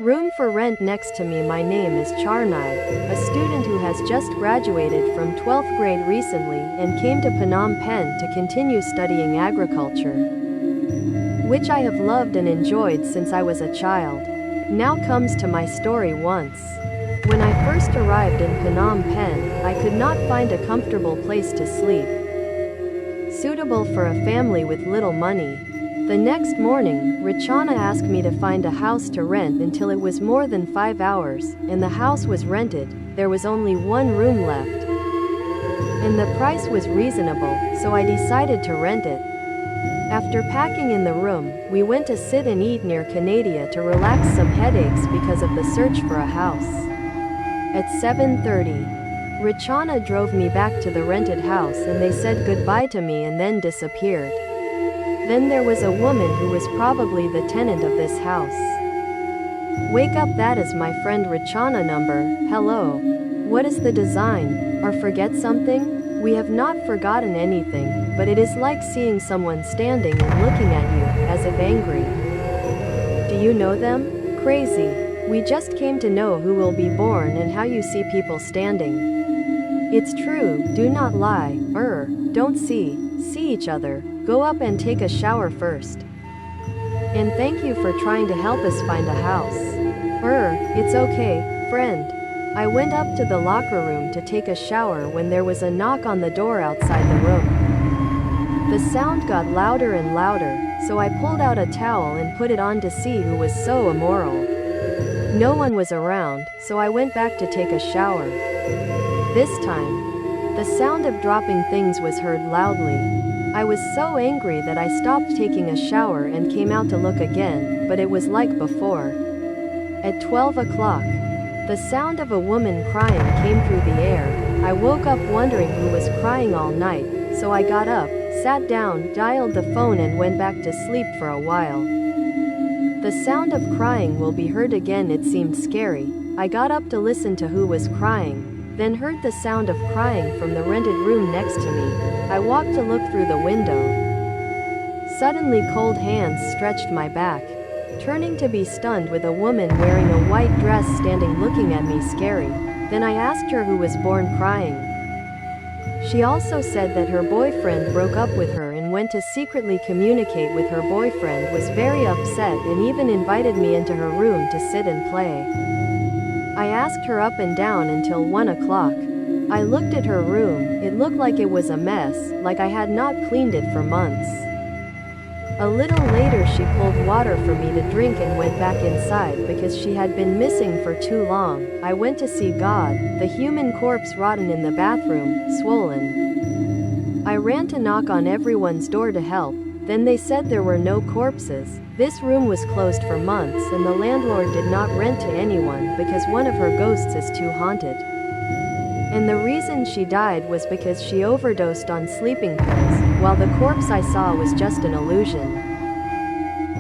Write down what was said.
Room for rent next to me. My name is Charnai, a student who has just graduated from 12th grade recently and came to Phnom Penh to continue studying agriculture, which I have loved and enjoyed since I was a child. Now comes to my story. Once, when I first arrived in Phnom Penh, I could not find a comfortable place to sleep, suitable for a family with little money. The next morning, Rachana asked me to find a house to rent until it was more than 5 hours, and the house was rented. There was only one room left, and the price was reasonable, so I decided to rent it. After packing in the room, we went to sit and eat near Canada to relax some headaches because of the search for a house. At 7:30, Rachana drove me back to the rented house and they said goodbye to me and then disappeared. Then there was a woman who was probably the tenant of this house. Wake up, that is my friend Rachana number. Hello. What is the design? Or forget something? We have not forgotten anything, but it is like seeing someone standing and looking at you, as if angry. Do you know them? Crazy. We just came to know who will be born and how you see people standing. It's true, do not lie. Don't see each other. Go up and take a shower first. And thank you for trying to help us find a house. It's okay, friend. I went up to the locker room to take a shower when there was a knock on the door outside the room. The sound got louder and louder, so I pulled out a towel and put it on to see who was so immoral. No one was around, so I went back to take a shower. This time, the sound of dropping things was heard loudly. I was so angry that I stopped taking a shower and came out to look again, but it was like before. At 12 o'clock, the sound of a woman crying came through the air. I woke up wondering who was crying all night, so I got up, sat down, dialed the phone and went back to sleep for a while. The sound of crying will be heard again. It seemed scary. I got up to listen to who was crying, then heard the sound of crying from the rented room next to me. I walked to look through the window. Suddenly cold hands stretched my back, turning to be stunned with a woman wearing a white dress standing looking at me scary. Then I asked her who was born crying. She also said that her boyfriend broke up with her and went to secretly communicate with her boyfriend, was very upset and even invited me into her room to sit and play. I asked her up and down until 1 o'clock. I looked at her room. It looked like it was a mess, like I had not cleaned it for months. A little later she pulled water for me to drink and went back inside because she had been missing for too long. I went to see God, the human corpse rotten in the bathroom, swollen. I ran to knock on everyone's door to help. Then they said there were no corpses. This room was closed for months and the landlord did not rent to anyone because one of her ghosts is too haunted. And the reason she died was because she overdosed on sleeping pills, while the corpse I saw was just an illusion.